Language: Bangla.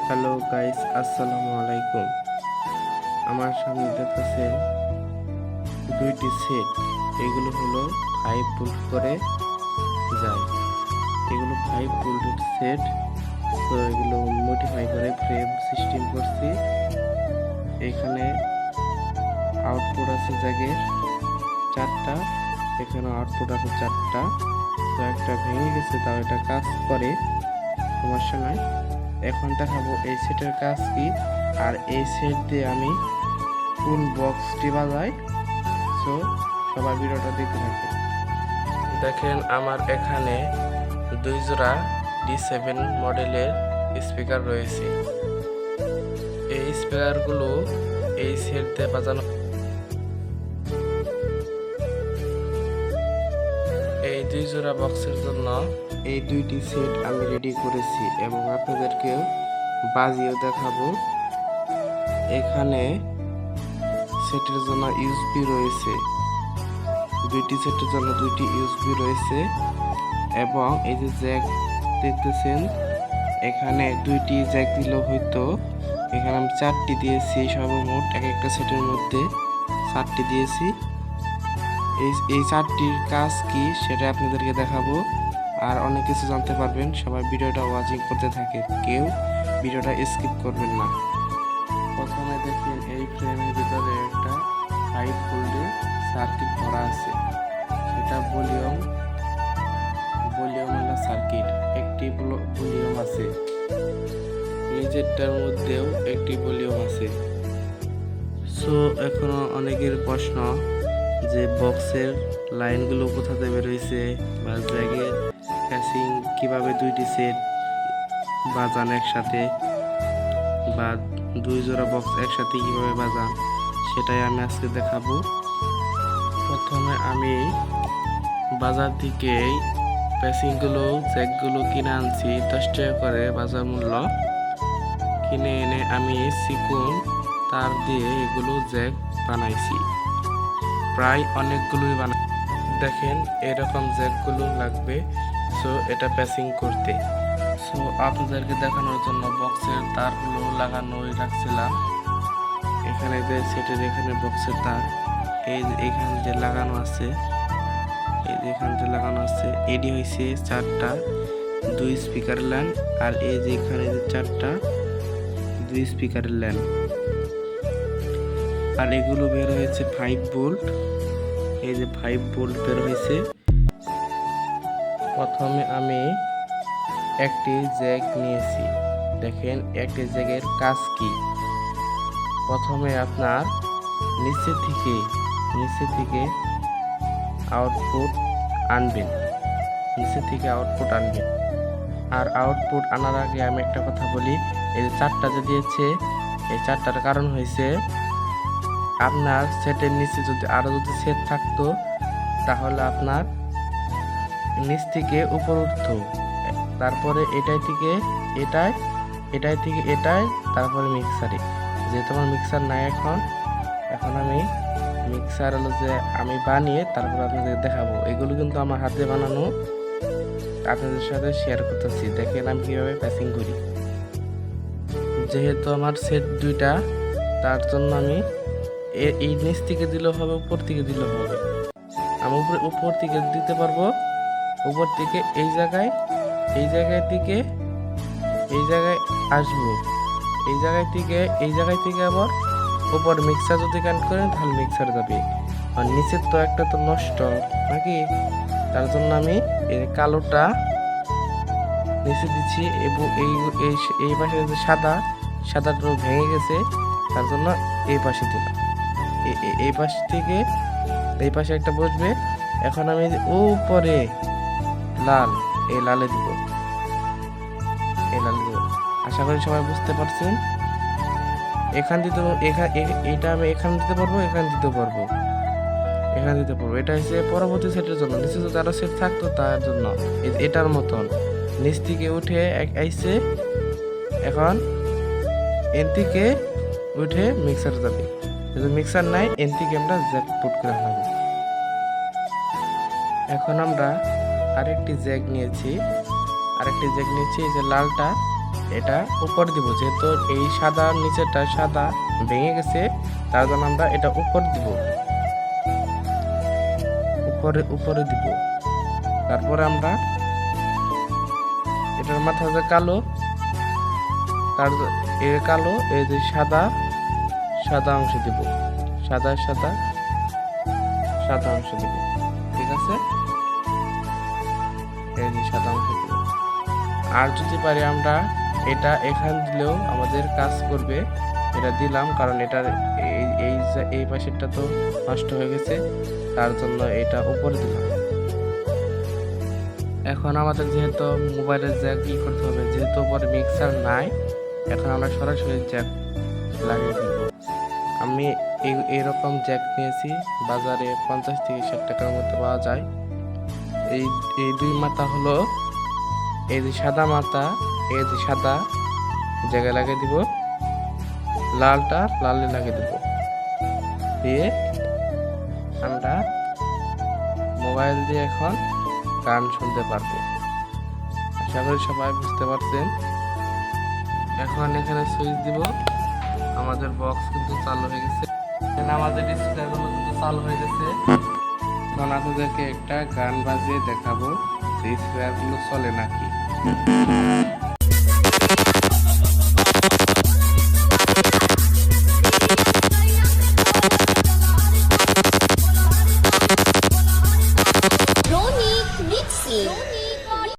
হ্যালো গাইস, আসসালামু আলাইকুম। আমার সামনে দেখতেছেন দুইটি সেট। এগুলো হলো 5 ভোল্ট করে যায়। এগুলো 5 ভোল্টের সেট। তো এগুলো মডিফাই করে ফ্রেম সিস্টেম করছি। এখানে আউটপুট আছে জ্যাকের 4টা, এখানে আউটপুট আছে 4টা। তো একটা ভেঙে গেছে, তাও এটা কাজ করে, সমস্যা নাই। এখন দেখাবো এই সেটের কাজ কি, আর এই সেট দিয়ে আমি কোন বক্সটি বাজাই। সো সবাই ভিডিওটা দেখতে থাকে। দেখেন আমার এখানে 2 জোড়া D7 মডেলের স্পিকার রয়েছে। এই স্পিকারগুলো এই সেট দিয়ে বাজানো। এই 2 জোড়া বক্সের জন্য এই দুইটি সেট আমি রেডি করেছি এবং আপনাদেরকেও বাজিয়েও দেখাবো। এখানে সেটের জন্য ইউএসবি রয়েছে, দুইটি সেটের জন্য দুইটি ইউএসবি রয়েছে। এবং এই যে জ্যাক দেখতেছেন, এখানে দুইটি জ্যাক দিলেও হয়তো, এখানে আমি 4টি দিয়েছি। সর্বমোট এক একটা সেটের মধ্যে 4টি দিয়েছি। এই 4টির কাজ কি সেটা আপনাদেরকে দেখাবো, আর অনেক কিছু জানতে পারবেন। সবাই ভিডিওটা ওয়াচিং করতে থাকে, কেউ ভিডিওটা স্কিপ করবেন না। প্রথমে দেখেন এই ফ্রেমের ভিতরে একটা 5 ভোল্টের সার্কিট ভরা আছে। সেটা ভলিউম হলো সার্কিট, একটি ভলিউম আছে। নিজেরটার মধ্যেও একটি ভলিউম আছে। সো এখনো অনেকের প্রশ্ন যে বক্সের লাইনগুলো কোথা থেকে বেরোইছে, বা জ্যাকের ক্যাসিং কিভাবে দুইটি সেট বাজান একসাথে, বা 2 জোড়া বক্স একসাথে কিভাবে বাজান, সেটাই আমি আজকে দেখাবো। প্রথমে আমি বাজার থেকে প্যাসিংগুলো জ্যাকগুলো কিনে আনছি 10 টাকা করে বাজার মূল্য। কিনে এনে আমি চিকন তার দিয়ে এগুলো জ্যাক বানাইছি, প্রায় অনেকগুলোই বানাই। দেখেন এরকম জ্যাকগুলো লাগবে। সো এটা প্যাসিং করতে, সো আপনাদেরকে দেখানোর জন্য বক্সের তারগুলো লাগানোই রাখছিলাম। এখানে যে সেটের এখানে বক্সের তার এই যে এখান দিয়ে লাগানো আছে, এই যে এখান দিয়ে লাগানো আছে। এডি হয়েছে 4টা 2 স্পিকারের লাইন, আর এই যে এখানে যে 4টা 2 স্পিকারের লাইন। আর এগুলো বের হয়েছে 5 ভোল্ট। এই যে 5 ভোল্ট বের হয়েছে। প্রথমে আমি একটি জ্যাক নিয়েছি। দেখেন একটি জ্যাকের কাজ কি। প্রথমে আপনার নিচে থেকে আউটপুট আনবেন, আর আউটপুট আনার আগে আমি একটা কথা বলি। এই যে 4টা যে দিয়েছে, এই 4টার কারণ হয়েছে আপনার সেটের নিচে যদি আরো সেট থাকতো, তাহলে আপনার নিচ থেকে উপর উঠতো, তারপরে এটাই থেকে এটাই, তারপরে মিক্সারে। যেহেতু আমার মিক্সার নাই এখন আমি মিক্সার হলো যে আমি বানিয়ে তারপর আপনাদের দেখাবো। এগুলো কিন্তু আমার হাতে বানানো, আপনাদের সাথে শেয়ার করতেছি। দেখেন আমি কিভাবে প্যাসিং করি। যেহেতু আমার সেট 2টা, তার জন্য আমি এই নিচ থেকে দিলেও হবে, উপর থেকে দিলেও হবে। আমি উপর থেকে দিতে পারবো। উপর থেকে এই জায়গায় থেকে এই জায়গায় আসবো, এই জায়গায় থেকে আবার উপর মিক্সার যদি কানেক্ট করেন তাহলে মিক্সার যাবে। আর নিচের তো একটা তো নষ্ট নাকি, তার জন্য আমি এই কালোটা নিচে দিচ্ছি। এবং এই পাশে যে সাদাটা ভেঙে গেছে, তার জন্য এই পাশে দিলাম। এই পাশ থেকে এই পাশে একটা বসবে। এখন আমি উপরে লালে দিব। আশা করি সবাই বুঝতে পারছেন। এটা আমি এখানে দিতে পারবো, এখানে দিতে পারবো। এটা হচ্ছে পরবর্তী সেটের জন্য। নিচে যদি আরো সেট থাকতো তার জন্য। এটার মতন নিচ থেকে উঠে আইছে, এখন এন থেকে উঠে মিক্সার যাবে। যদি মিক্সার নাই, এন থেকে আমরা জ্যাক পুট করে নেব। এখন আমরা আরেকটি জ্যাক নিয়েছি। এই যে লালটা, এটা উপর দিব, যেহেতু এই সাদা নিচেরটা সাদা ভেঙে গেছে, তার জন্য আমরা এটা উপর দিব, উপরে উপরে দিব। তারপরে আমরা এটার মাথা যে কালো, তার এর কালো এই যে সাদা সাদা অংশ দিব, সাদা সাদা সাদা অংশ দিব, ঠিক আছে? এই যে সাদা অংশ দিব। আর যদি পারি আমরা এটা এখান দিলেও আমাদের কাজ করবে, এটা দিলাম কারণ এটার এই পাশেরটা তো নষ্ট হয়ে গেছে, তার জন্য এটা উপরে দিলাম। এখন আমাদের যেহেতু মোবাইলের জ্যাক ই করতে হবে, যেহেতু উপরে মিক্সার নাই, এখন আমরা সরাসরি জ্যাক লাগিয়ে দিব। আমি এইরকম জ্যাক নিয়েছি, বাজারে 50 থেকে 60 টাকার মধ্যে পাওয়া যায়। এই দুই মাথা হলো, এই যে সাদা মাথা, এই যে সাদা জায়গায় লাগিয়ে দিব, লালটা লালে লাগিয়ে দিব, দিয়ে আমরা মোবাইল দিয়ে এখন গান শুনতে পারবো। আশা করি সবাই বুঝতে পারছেন। এখন এখানে সুইচ দিব, আমাদের বক্স কিন্তু চালু হয়ে গেছে, আমাদের ডিসপ্লেগুলো কিন্তু চালু হয়ে গেছে। এখন আপনাদেরকে একটা গান বাজিয়ে দেখাবো যে স্পিকারগুলো চলে নাকি।